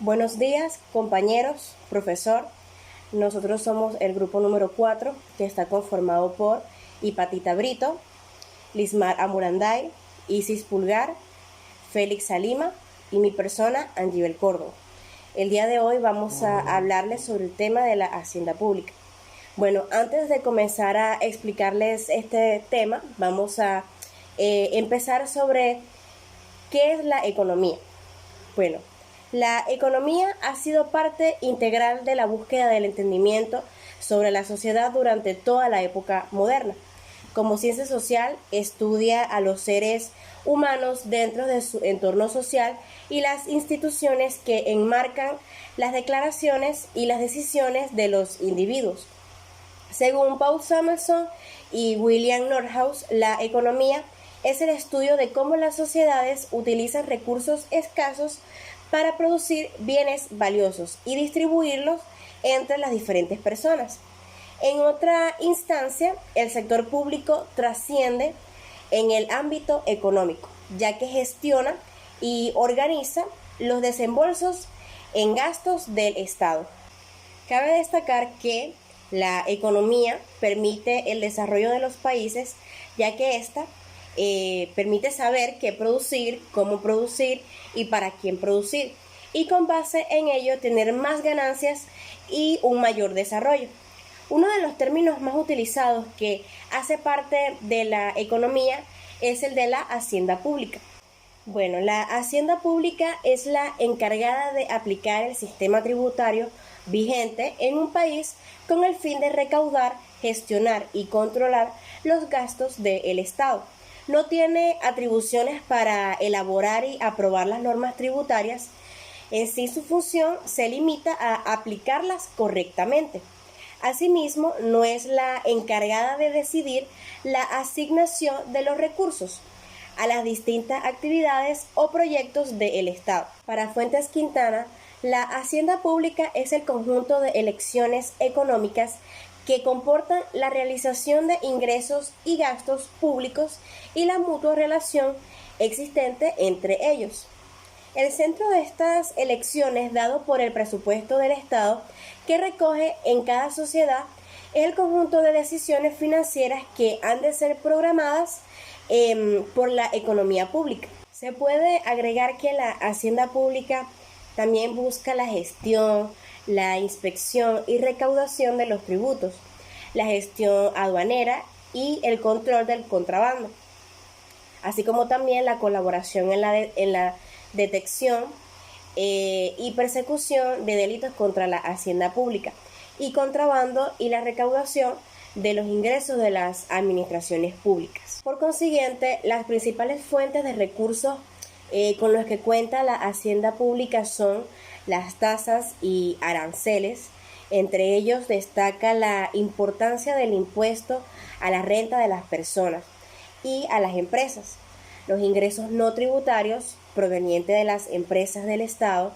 Buenos días, compañeros, profesor. Nosotros somos el grupo número 4, que está conformado por Hipatita Brito, Lismar Amuranday, Isis Pulgar, Félix Salima y mi persona, Angibel Córdoba. El día de hoy vamos a hablarles sobre el tema de la hacienda pública. Bueno, antes de comenzar a explicarles este tema, vamos a empezar sobre qué es la economía. Bueno, la economía ha sido parte integral de la búsqueda del entendimiento sobre la sociedad durante toda la época moderna. Como ciencia social, estudia a los seres humanos dentro de su entorno social y las instituciones que enmarcan las declaraciones y las decisiones de los individuos. Según Paul Samuelson y William Nordhaus, la economía es el estudio de cómo las sociedades utilizan recursos escasos para producir bienes valiosos y distribuirlos entre las diferentes personas. En otra instancia, el sector público trasciende en el ámbito económico, ya que gestiona y organiza los desembolsos en gastos del Estado. Cabe destacar que la economía permite el desarrollo de los países, ya que ésta permite saber qué producir, cómo producir y para quién producir, y con base en ello tener más ganancias y un mayor desarrollo. Uno de los términos más utilizados que hace parte de la economía es el de la hacienda pública. Bueno, la hacienda pública es la encargada de aplicar el sistema tributario vigente en un país con el fin de recaudar, gestionar y controlar los gastos del Estado. No tiene atribuciones para elaborar y aprobar las normas tributarias. En sí, su función se limita a aplicarlas correctamente. Asimismo, no es la encargada de decidir la asignación de los recursos a las distintas actividades o proyectos del Estado. Para Fuentes Quintana, la hacienda pública es el conjunto de elecciones económicas que comportan la realización de ingresos y gastos públicos y la mutua relación existente entre ellos. El centro de estas elecciones, dado por el presupuesto del Estado que recoge en cada sociedad, es el conjunto de decisiones financieras que han de ser programadas por la economía pública. Se puede agregar que la hacienda pública también busca la gestión, la inspección y recaudación de los tributos, la gestión aduanera y el control del contrabando, así como también la colaboración en la detección y persecución de delitos contra la hacienda pública y contrabando y la recaudación de los ingresos de las administraciones públicas. Por consiguiente, las principales fuentes de recursos con los que cuenta la hacienda pública son las tasas y aranceles. Entre ellos destaca la importancia del impuesto a la renta de las personas y a las empresas, los ingresos no tributarios provenientes de las empresas del Estado,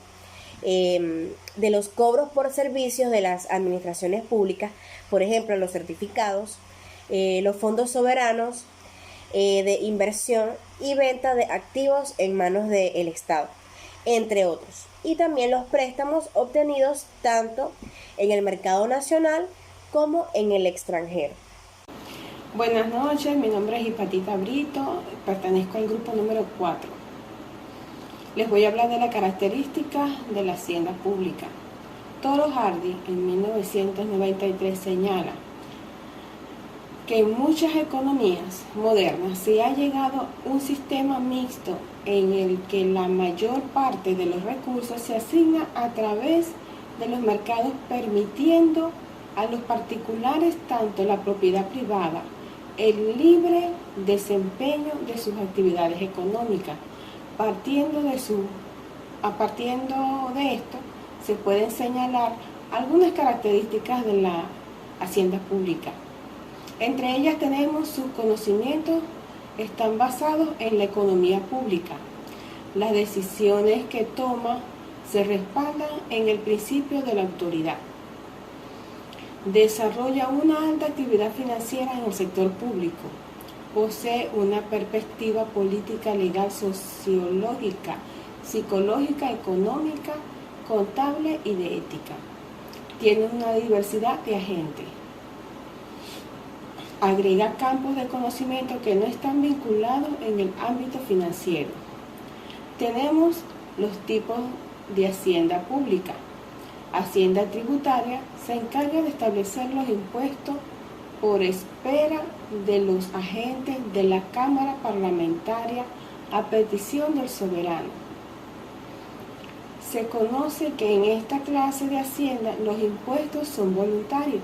de los cobros por servicios de las administraciones públicas, por ejemplo, los certificados, los fondos soberanos de inversión y venta de activos en manos del Estado, entre otros. Y también los préstamos obtenidos tanto en el mercado nacional como en el extranjero. Buenas noches, mi nombre es Hipatita Brito, pertenezco al grupo número 4. Les voy a hablar de la característica de la hacienda pública. Toro Hardy en 1993 señala que en muchas economías modernas se ha llegado a un sistema mixto en el que la mayor parte de los recursos se asigna a través de los mercados, permitiendo a los particulares tanto la propiedad privada, el libre desempeño de sus actividades económicas. Partiendo de esto, se pueden señalar algunas características de la hacienda pública. Entre ellas tenemos sus conocimientos están basados en la economía pública. Las decisiones que toma se respaldan en el principio de la autoridad. Desarrolla una alta actividad financiera en el sector público. Posee una perspectiva política, legal, sociológica, psicológica, económica contable y de ética. Tiene una diversidad de agentes. Agrega campos de conocimiento que no están vinculados en el ámbito financiero. Tenemos los tipos de hacienda pública. Hacienda tributaria se encarga de establecer los impuestos por espera de los agentes de la Cámara Parlamentaria a petición del soberano. Se conoce que en esta clase de hacienda los impuestos son voluntarios.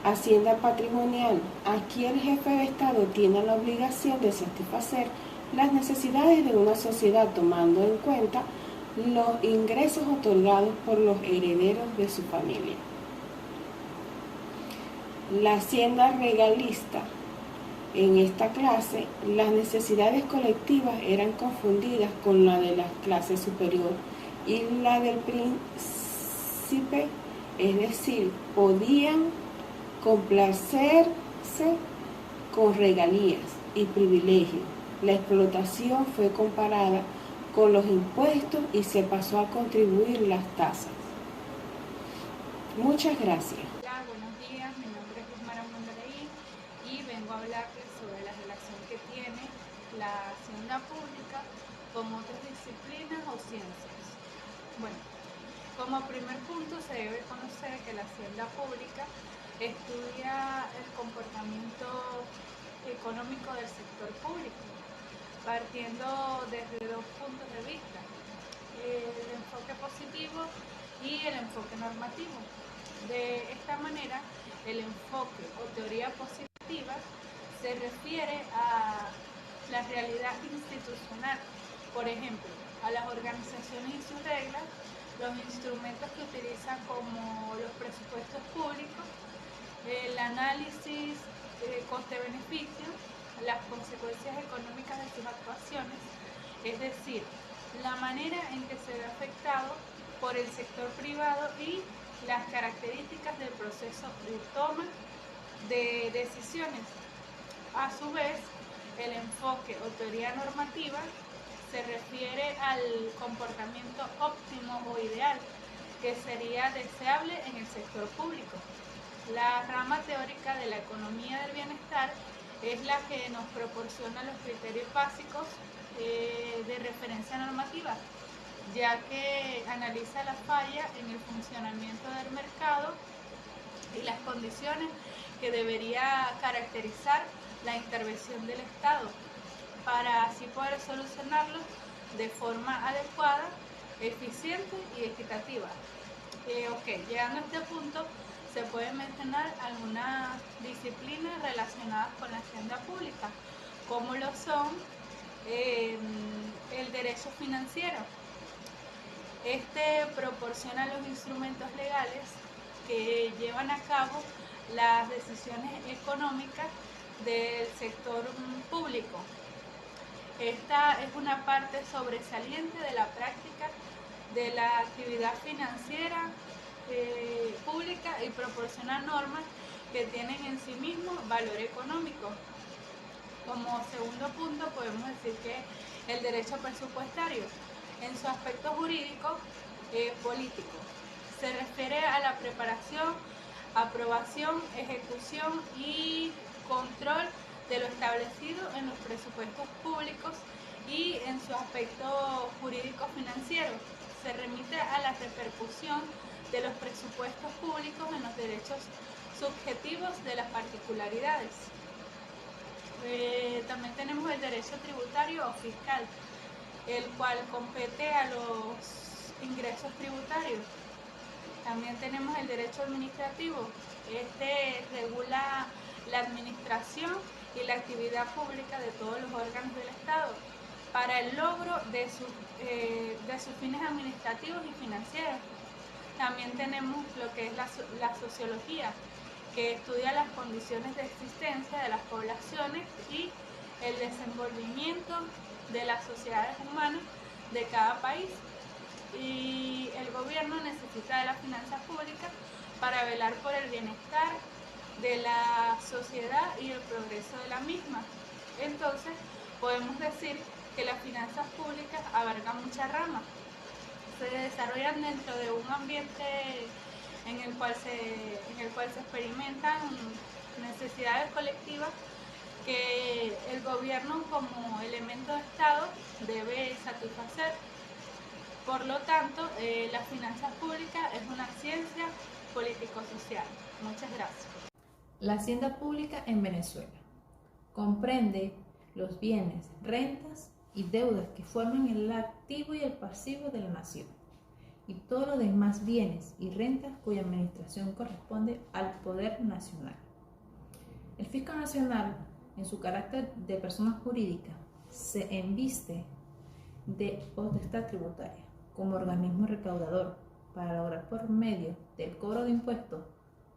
Hacienda patrimonial. Aquí el jefe de Estado tiene la obligación de satisfacer las necesidades de una sociedad tomando en cuenta los ingresos otorgados por los herederos de su familia. La hacienda regalista. En esta clase, las necesidades colectivas eran confundidas con la de la clase superior y la del príncipe, es decir, podían complacerse con regalías y privilegios. La explotación fue comparada con los impuestos y se pasó a contribuir las tasas. Muchas gracias. Hola, buenos días, mi nombre es Lismar Amundaí y vengo a hablarles sobre la relación que tiene la hacienda pública con otras disciplinas o ciencias. Bueno, como primer punto se debe conocer que la hacienda pública estudia el comportamiento económico del sector público, partiendo desde dos puntos de vista, el enfoque positivo y el enfoque normativo. De esta manera, el enfoque o teoría positiva se refiere a la realidad institucional, por ejemplo, a las organizaciones y sus reglas, los instrumentos que utilizan como los presupuestos públicos, el análisis coste-beneficio, las consecuencias económicas de sus actuaciones, es decir, la manera en que se ve afectado por el sector privado y las características del proceso de toma de decisiones. A su vez, el enfoque o teoría normativa se refiere al comportamiento óptimo o ideal que sería deseable en el sector público. La rama teórica de la economía del bienestar es la que nos proporciona los criterios básicos de referencia normativa, ya que analiza la falla en el funcionamiento del mercado y las condiciones que debería caracterizar la intervención del Estado para así poder solucionarlos de forma adecuada, eficiente y equitativa. Llegando a este punto, se pueden mencionar algunas disciplinas relacionadas con la hacienda pública, como lo son el derecho financiero. Este proporciona los instrumentos legales que llevan a cabo las decisiones económicas del sector público. Esta es una parte sobresaliente de la práctica de la actividad financiera pública y proporciona normas que tienen en sí mismo valor económico. Como segundo punto podemos decir que el derecho presupuestario, en su aspecto jurídico político, se refiere a la preparación, aprobación, ejecución y control de lo establecido en los presupuestos públicos, y en su aspecto jurídico financiero se remite a la repercusión de los presupuestos públicos en los derechos subjetivos de las particularidades. También tenemos el derecho tributario o fiscal, el cual compete a los ingresos tributarios. También tenemos el derecho administrativo. Este regula la administración y la actividad pública de todos los órganos del Estado para el logro de sus fines administrativos y financieros. También tenemos lo que es la sociología, que estudia las condiciones de existencia de las poblaciones y el desenvolvimiento de las sociedades humanas de cada país. Y el gobierno necesita de las finanzas públicas para velar por el bienestar de la sociedad y el progreso de la misma. Entonces, podemos decir que las finanzas públicas abarcan muchas ramas. se desarrollan dentro de un ambiente en el cual se experimentan necesidades colectivas que el gobierno como elemento de Estado debe satisfacer. Por lo tanto, las finanzas públicas es una ciencia político-social. Muchas gracias. La hacienda pública en Venezuela comprende los bienes, rentas y deudas que forman el activo y el pasivo de la nación, y todos los demás bienes y rentas cuya administración corresponde al Poder Nacional. El Fisco Nacional, en su carácter de persona jurídica, se embiste de potestad tributaria como organismo recaudador para lograr por medio del cobro de impuestos,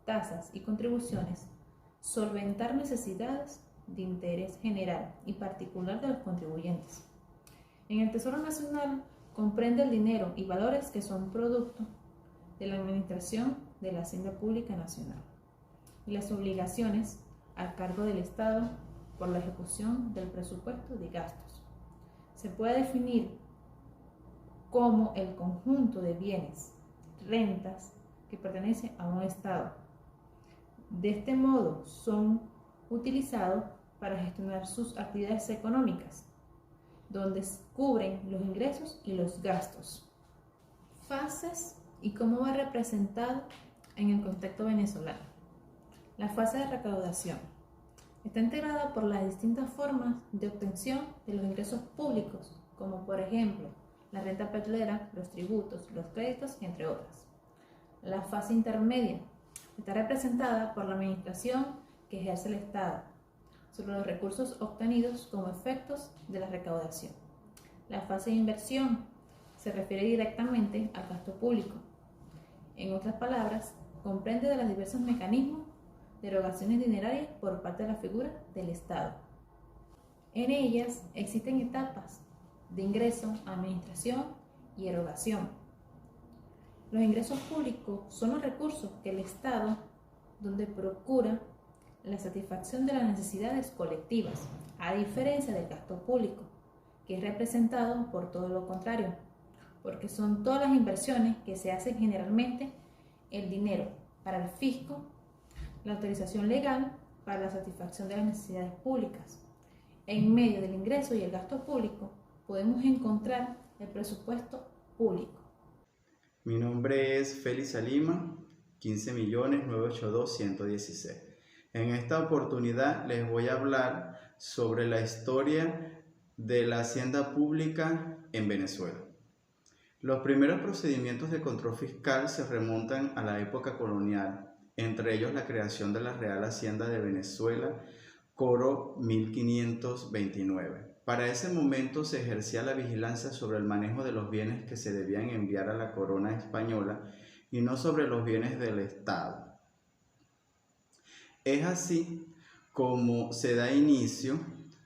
tasas y contribuciones solventar necesidades de interés general y particular de los contribuyentes. En el Tesoro Nacional comprende el dinero y valores que son producto de la administración de la Hacienda Pública Nacional y las obligaciones al cargo del Estado por la ejecución del presupuesto de gastos. Se puede definir como el conjunto de bienes, rentas que pertenecen a un Estado. De este modo son utilizados para gestionar sus actividades económicas, donde cubren los ingresos y los gastos. Fases y cómo va representado en el contexto venezolano. La fase de recaudación está integrada por las distintas formas de obtención de los ingresos públicos, como por ejemplo la renta petrolera, los tributos, los créditos, entre otras. La fase intermedia está representada por la administración que ejerce el Estado sobre los recursos obtenidos como efectos de la recaudación. La fase de inversión se refiere directamente al gasto público. En otras palabras, comprende de los diversos mecanismos de erogaciones dinerarias por parte de la figura del Estado. En ellas existen etapas de ingreso, administración y erogación. Los ingresos públicos son los recursos que el Estado, donde procura la satisfacción de las necesidades colectivas, a diferencia del gasto público, que es representado por todo lo contrario, porque son todas las inversiones que se hacen generalmente el dinero para el fisco, la autorización legal para la satisfacción de las necesidades públicas. En medio del ingreso y el gasto público podemos encontrar el presupuesto público. Mi nombre es Félix Salima, 15.982.116. En esta oportunidad les voy a hablar sobre la historia de la hacienda pública en Venezuela. Los primeros procedimientos de control fiscal se remontan a la época colonial, entre ellos la creación de la Real Hacienda de Venezuela, Coro 1529. Para ese momento se ejercía la vigilancia sobre el manejo de los bienes que se debían enviar a la corona española y no sobre los bienes del Estado. Es así como se da inicio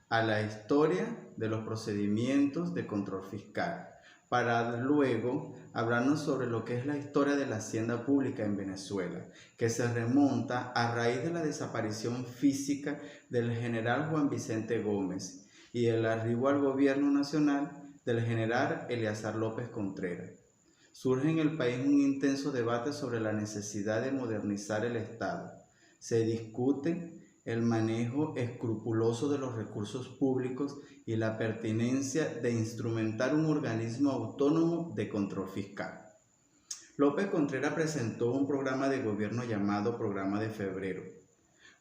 a la historia de los procedimientos de control fiscal, para luego hablarnos sobre lo que es la historia de la hacienda pública en Venezuela, que se remonta a raíz de la desaparición física del general Juan Vicente Gómez y el arribo al gobierno nacional del general Eleazar López Contreras. Surge en el país un intenso debate sobre la necesidad de modernizar el Estado. Se discute el manejo escrupuloso de los recursos públicos y la pertinencia de instrumentar un organismo autónomo de control fiscal. López Contreras presentó un programa de gobierno llamado Programa de Febrero,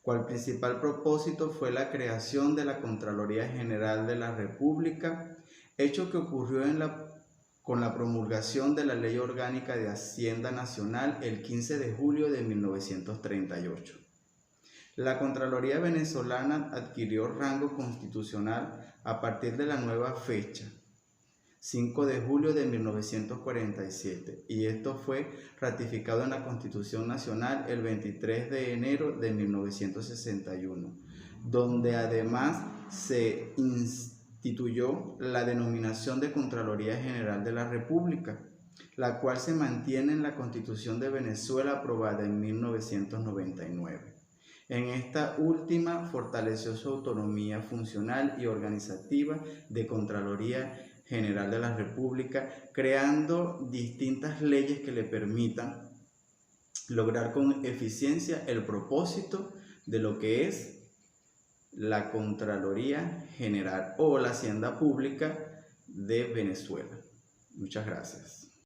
cual principal propósito fue la creación de la Contraloría General de la República, hecho que ocurrió con la promulgación de la Ley Orgánica de Hacienda Nacional el 15 de julio de 1938. La Contraloría venezolana adquirió rango constitucional a partir de la nueva fecha, 5 de julio de 1947, y esto fue ratificado en la Constitución Nacional el 23 de enero de 1961, donde además se instituyó la denominación de Contraloría General de la República, la cual se mantiene en la Constitución de Venezuela aprobada en 1999. En esta última fortaleció su autonomía funcional y organizativa de Contraloría General de la República, creando distintas leyes que le permitan lograr con eficiencia el propósito de lo que es la Contraloría General o la Hacienda Pública de Venezuela. Muchas gracias.